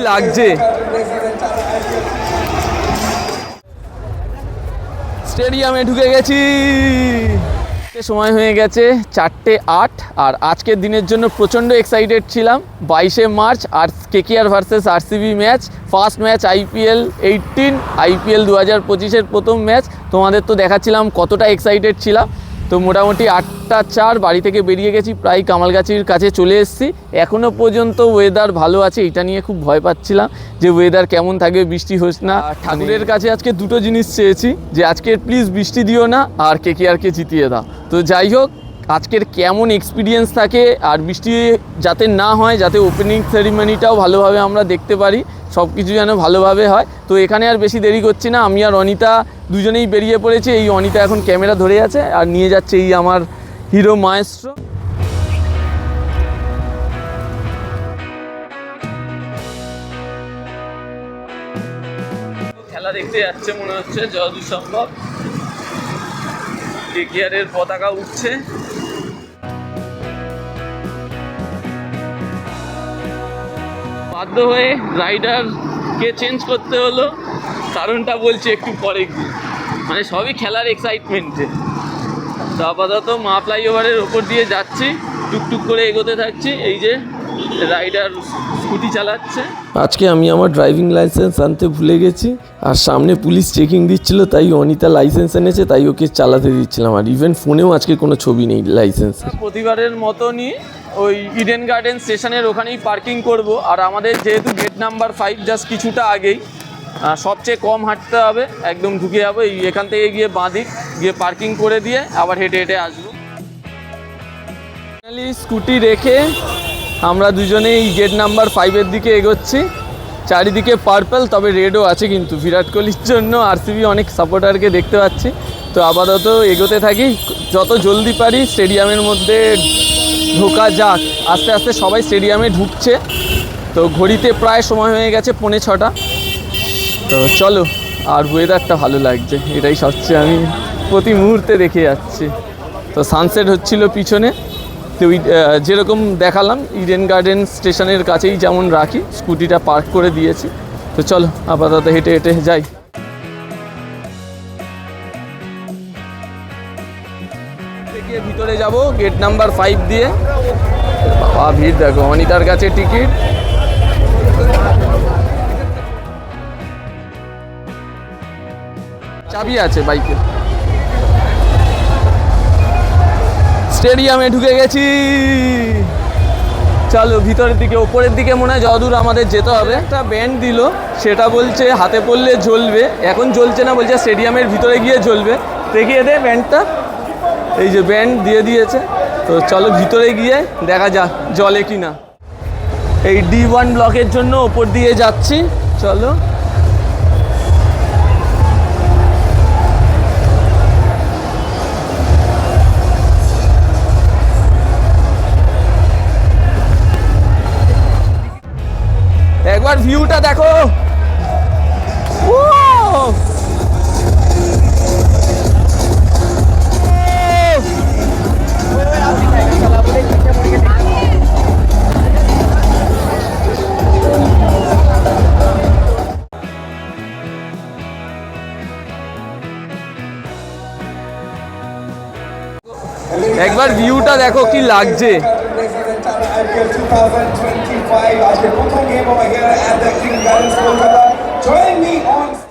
লাগছে। স্টেডিয়ামে ঢুকে গেছি, সময় হয়ে গেছে 4:08। আর আজকের দিনের জন্য প্রচণ্ড এক্সাইটেড ছিলাম। 22শে মার্চ আর KKR versus RCB match, first match IPL 18, IPL 2025-এর প্রথম ম্যাচ। তোমাদের তো দেখাচ্ছিলাম কতটা এক্সাইটেড ছিলাম। তো মোটামুটি 8:04 বাড়ি থেকে বেরিয়ে গেছি, প্রায় কামালগাছির কাছে চলে এসেছি। এখনও পর্যন্ত ওয়েদার ভালো আছে, এটা নিয়ে খুব ভয় পাচ্ছিলাম যে ওয়েদার কেমন থাকবে, বৃষ্টি হোস না। ঠাকুরের কাছে আজকে দুটো জিনিস চেয়েছি, যে আজকের প্লিজ বৃষ্টি দিও না আর কেকেআরকে জিতিয়ে দাও। তো যাই হোক, আজকের কেমন এক্সপিরিয়েন্স থাকে আর বৃষ্টি যাতে না হয়, যাতে ওপেনিং সেরিমনিটাও ভালোভাবে আমরা দেখতে পারি, সব কিছু যেন ভালোভাবে হয়। তো এখানে আর বেশি দেরি করছি না, আমি আর অনিতা দুজনেই বেরিয়ে পড়েছি। এই অনিতা এখন ক্যামেরা ধরে আছে আর নিয়ে যাচ্ছে এই আমার হিরো মায়েস্ট্রো। খেলা দেখতে যাচ্ছে মনে হচ্ছে যতদূর সম্ভব। কেকেআরের পতাকা উঠছে। বাধ্য হয়ে রাইডারকে চেঞ্জ করতে হলো, কারণটা বলছি একটু পরে গিয়ে। মানে সবই খেলার এক্সাইটমেন্টে। তো আপাতত মা ফ্লাইওভারের ওপর দিয়ে যাচ্ছি, টুকটুক করে এগোতে থাকছি। এই যে রাইডার স্কুটি চালাচ্ছে। আজকে আমি আমার ড্রাইভিং লাইসেন্স আনতে ভুলে গেছি, আর সামনে পুলিশ চেকিং দিচ্ছিল, তাই অনিতা লাইসেন্স এনেছে, তাই ওকে চালাতে দিচ্ছিলাম। আর ইভেন ফোনেও আজকে কোনো ছবি নেই লাইসেন্স। প্রতিবারের মতনই ওই ইডেন গার্ডেন স্টেশনের ওখানেই পার্কিং করব। আর আমাদের যেহেতু গেট নাম্বার 5 জাস্ট কিছুটা আগেই, সবচেয়ে কম হাঁটতে হবে, একদম ঢুকে যাবো। এখান থেকে গিয়ে বাঁদিক গিয়ে পার্কিং করে দিয়ে আবার হেঁটে হেঁটে আসবো। ফাইনালি স্কুটি রেখে আমরা দুজনেই গেট নাম্বার 5-এর দিকে এগোচ্ছি। চারিদিকে পার্পল, তবে রেডও আছে কিন্তু বিরাট কোহলির জন্য। আরসিবি অনেক সাপোর্টারকে দেখতে পাচ্ছি। তো আপাতত এগোতে থাকি, যত জলদি পারি স্টেডিয়ামের মধ্যে ঢোকা যাক। আস্তে আস্তে সবাই স্টেডিয়ামে ঢুকছে। তো ঘড়িতে প্রায় সময় হয়ে গেছে 5:45। তো চলো, আর ওয়েদারটা ভালো লাগছে, এটাই সবচেয়ে আমি প্রতি মুহূর্তে দেখে যাচ্ছি। তো সানসেট হচ্ছিল পিছনে। তো যেরকম দেখালাম ইডেন গার্ডেন স্টেশনের কাছেই যেমন রাখি, স্কুটিটা পার্ক করে দিয়েছি। তো চলো আপাতত হেঁটে হেঁটে যাই। থেকে ভিতরে যাব গেট নাম্বার 5 দিয়ে। বাবা ভিড় দেখো, অনিতার কাছে টিকিট। চাবি আছে বাইকে। স্টেডিয়ামে ঢুকে গেছি, চলো ভিতরের দিকে। ওপরের দিকে মনে হয় যতদূর আমাদের যেতে হবে। একটা ব্যান্ড দিল, সেটা বলছে হাতে পড়লে জ্বলবে। এখন জ্বলছে না, বলছে স্টেডিয়ামের ভিতরে গিয়ে জ্বলবে। দেখিয়ে দে ব্যান্ডটা। এই যে ব্যান্ড দিয়ে দিয়েছে। তো চলো ভিতরে গিয়ে দেখা যাক জ্বলে কি না। এই D1 ব্লকের জন্য ওপর দিয়ে যাচ্ছি, চলো। একবার ভিউটা দেখো। একবার ভিউটা দেখো কি লাগছে।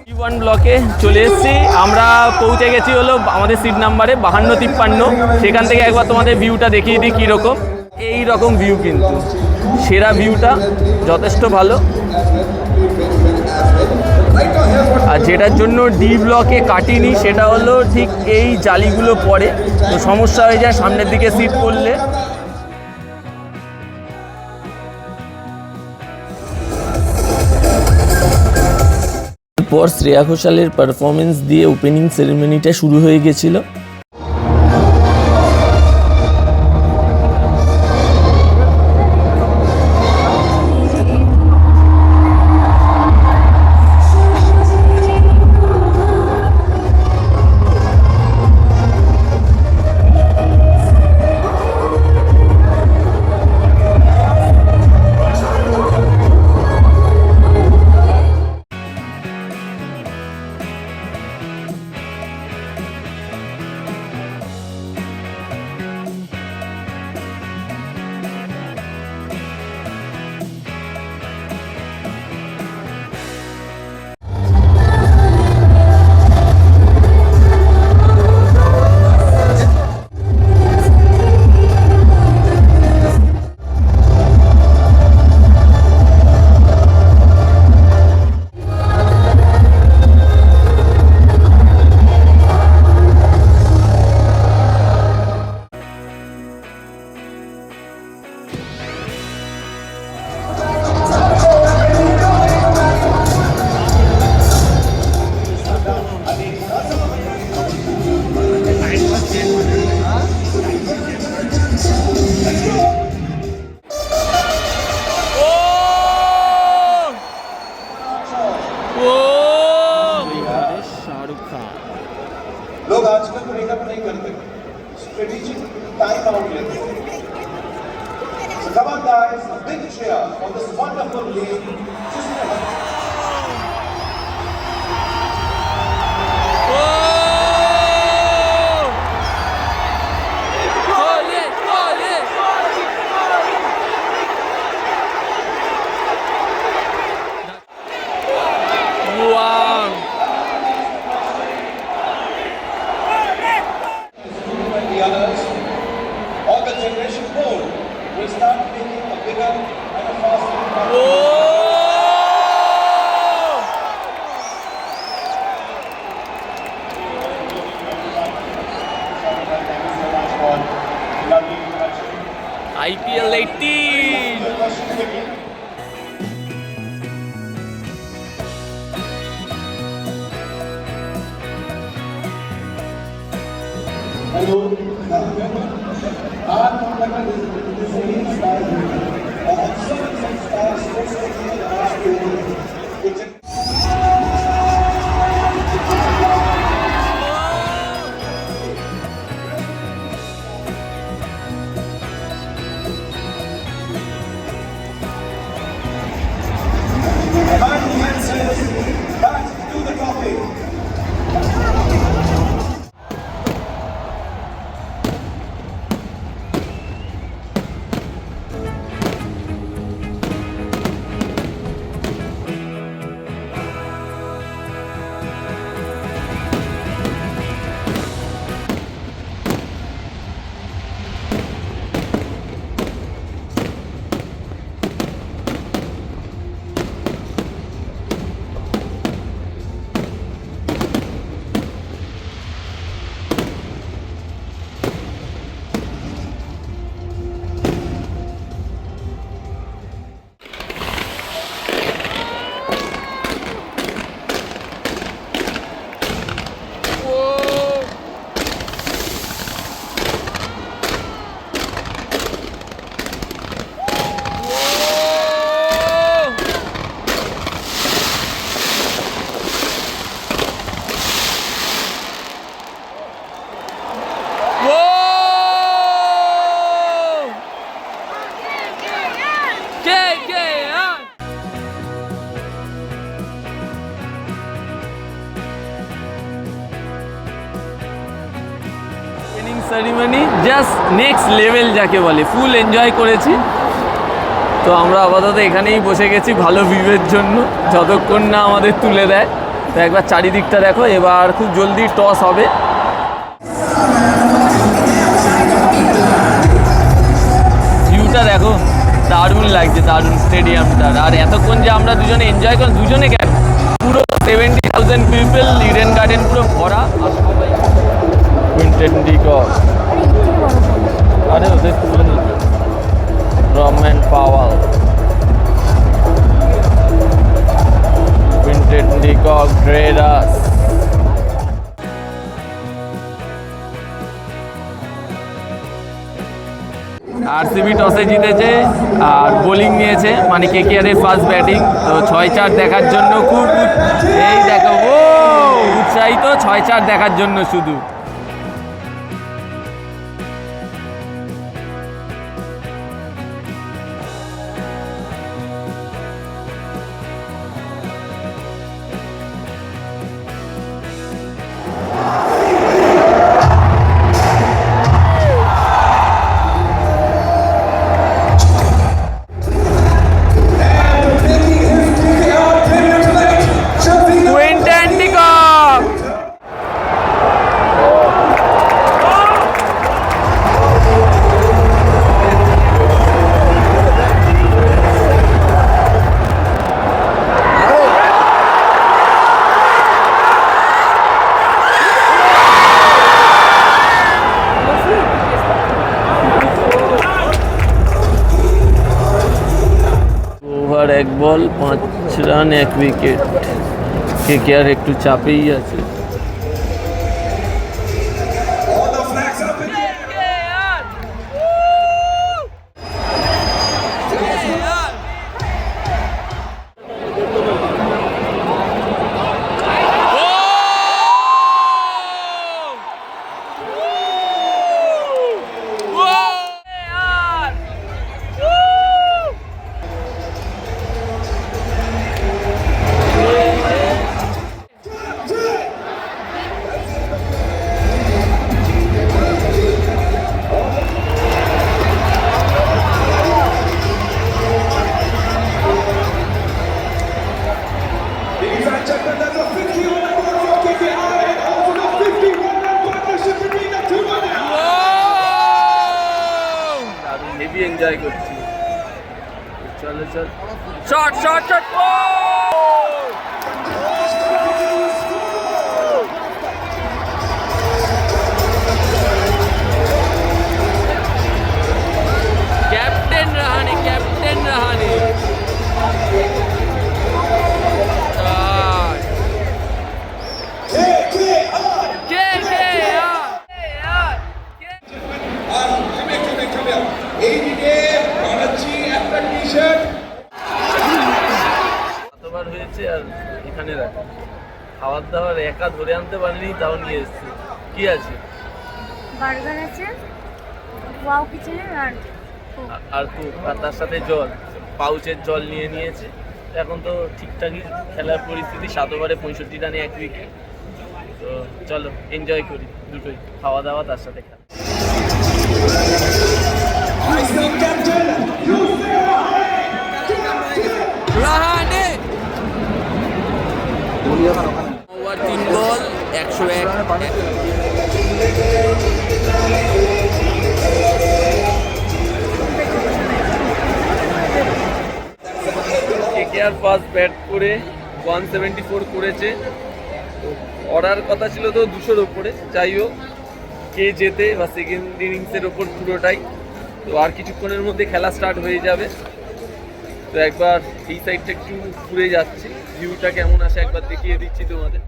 D1 ব্লকে চলে এসেছি আমরা, পৌঁছে গেছি হলো আমাদের সিট নাম্বারে 52-53। সেখান থেকে একবার তোমাদের ভিউটা দেখিয়ে দিই কীরকম। এই রকম ভিউ, কিন্তু সেরা ভিউটা, যথেষ্ট ভালো। আর যেটার জন্য D ব্লকে কাটিনি সেটা হলো ঠিক এই জালিগুলো পড়ে, তো সমস্যা হয়ে যায় সামনের দিকে সিট করলে। পর শ্রেয়া ঘোষালের পারফরমেন্স দিয়ে ওপেনিং সেরেমনিটা শুরু হয়ে গেছিল। strategic time outlets. So come on guys, a big cheer for this wonderful league. The others, all the generation board will start making a bigger and a faster impact. Thank you so much for lovely introduction. IPL 18. Questions again? Hello. Our contractor is Singing Stars. Some stars sports taking the last year. Back to the topic. Ceremony just next level যাকে বলে, full enjoy করেছি। তো আমরা আপাতত এখানেই বসে গেছি ভালো ভিউয়ের জন্য, যতক্ষণ না আমাদের তুলে দেয়। তো একবার চারিদিকটা দেখো, এবার খুব জলদি টস হবে। ভিউটা দেখো, দারুণ লাগছে, দারুণ স্টেডিয়ামটার। আর এতক্ষণ যে আমরা দুজনে এনজয় করলাম, দুজনে কেন পুরো 70,000 পিপল, ইডেন গার্ডেন পুরো ভরা। আর সবাই কুইন্টেন ডিকক, আরে ওদের তুলে নিচ্ছে রমেন পাওয়াল, কুইন্টেন ডিকক, ড্রেডাস। আরসিবি টসে জিতেছে আর বোলিং নিয়েছে, মানে কেকেআরের ফার্স্ট ব্যাটিং। তো 6-4 দেখার জন্য খুব এই দেখো, ও উৎসাহিত 6-4 দেখার জন্য শুধু। এক বল 5 রান 1 উইকেট। কেকেআর একটু চাপেই আছে। এনজয় করছি। চলো চল, shot shot shot, captain Rahane, captain Rahane. কতবার হয়েছে আর এখানে রাখা খাবার দাবার একা ধরে আনতে পারিনি, তাও নিয়ে এসেছি। কি আছে? বার্গার আছে, ওয়াও কিচেনের আর কোক, আর তার সাথে জল, পাউচের জল নিয়ে নিয়েছে। এখন তো ঠিকঠাকই খেলার পরিস্থিতি, 7 ওভারে 65 রানে 1 উইকেট। তো চলো এনজয় করি দুটোই, খাওয়া দাওয়া তার সাথে খেলা। রাহানে ওভার 3 বল 101। কেকেআর ফার্স্ট ব্যাট করে 174 করেছে। অর্ডার কথা ছিল তো 200-র ওপরে, যাই হোক কে জেতে বা সেকেন্ড ইনিংসের ওপর পুরোটাই। তো আর কিছুক্ষণের মধ্যে খেলা স্টার্ট হয়ে যাবে। তো একবার এই সাইডটা একটু ঘুরে যাচ্ছি, ভিউটা কেমন আসে একবার দেখিয়ে দিচ্ছি তোমাদের।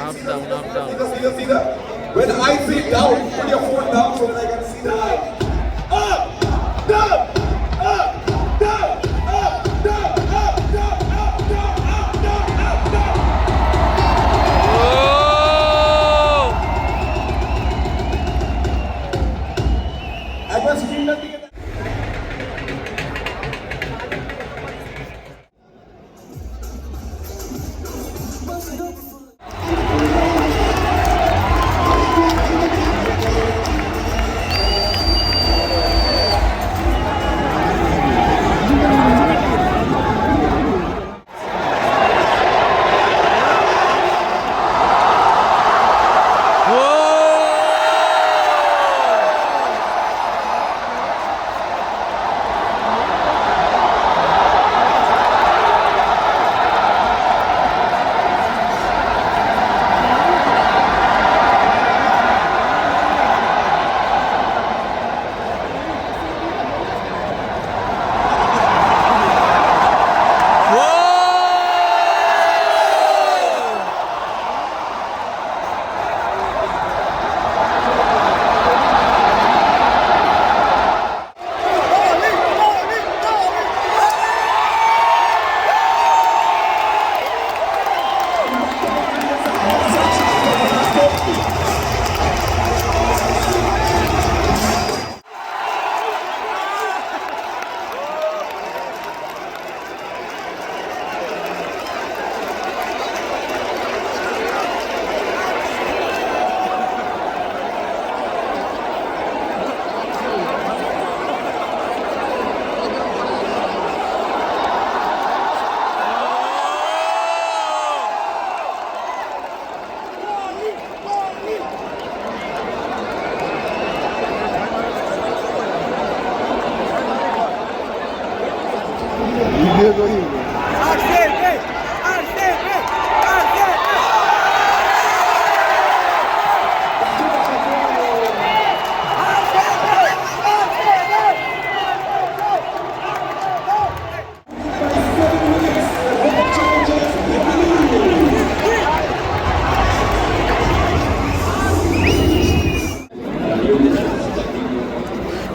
Up down, up down. When I say down, put your phone down so that I can see the line. Up, down, up, down, up, down, up, down, up, down, up, down, up, down. একবার স্ক্রিনটার দিকে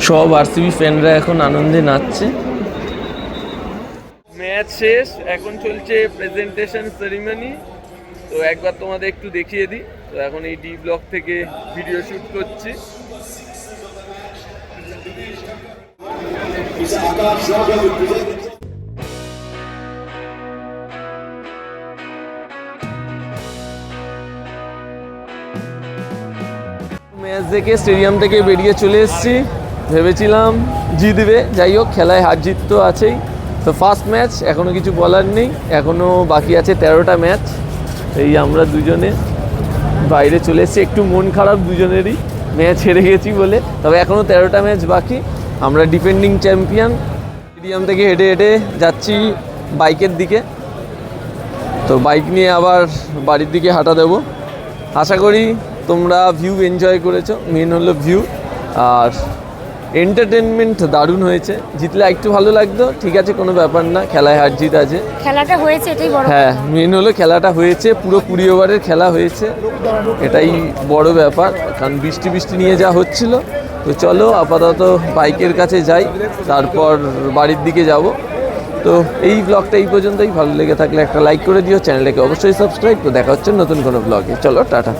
সব RCB ফ্যানরা এখন আনন্দে নাচছে। Match শেষ, এখন চলছে presentation ceremony. তো একবার তোমাদের একটু দেখিয়ে দিই। তো এখন এই ডি ব্লক থেকে ভিডিও শুট করছি। ম্যাচ দেখে স্টেডিয়াম থেকে বেরিয়ে চলে এসেছি। ভেবেছিলাম জিতবে, যাই হোক খেলায় হার জিত তো আছেই। তো ফার্স্ট ম্যাচ, এখনও কিছু বলার নেই, এখনও বাকি আছে 13টা ম্যাচ। এই আমরা দুজনে বাইরে চলে এসেছি, একটু মন খারাপ দুজনেরই, ম্যাচ হেরে গেছি বলে। তবে এখনও 13টা ম্যাচ বাকি, আমরা ডিফেন্ডিং চ্যাম্পিয়ন। স্টেডিয়াম থেকে হেঁটে হেঁটে যাচ্ছি বাইকের দিকে। তো বাইক নিয়ে আবার বাড়ির দিকে হাঁটা দেবো। আশা করি তোমরা ভিউ এনজয় করেছো, মেন হলো ভিউ। আর এন্টারটেনমেন্ট দারুণ হয়েছে। জিতলে একটু ভালো লাগতো, ঠিক আছে কোনো ব্যাপার না, খেলায় হার জিত আছে। খেলাটা হয়েছে এটাই বড়। হ্যাঁ, মেন হলো খেলাটা হয়েছে, পুরো 20 ওভারের খেলা হয়েছে, এটাই বড় ব্যাপার। কারণ বৃষ্টি নিয়ে যা হচ্ছিল। তো চলো আপাতত বাইকের কাছে যাই, তারপর বাড়ির দিকে যাব। তো এই ব্লগটা এই পর্যন্তই। ভালো লেগে থাকলে একটা লাইক করে দিও, চ্যানেলটাকে অবশ্যই সাবস্ক্রাইব। তো দেখা হচ্ছে নতুন কোনো ব্লগে। চলো টাটা।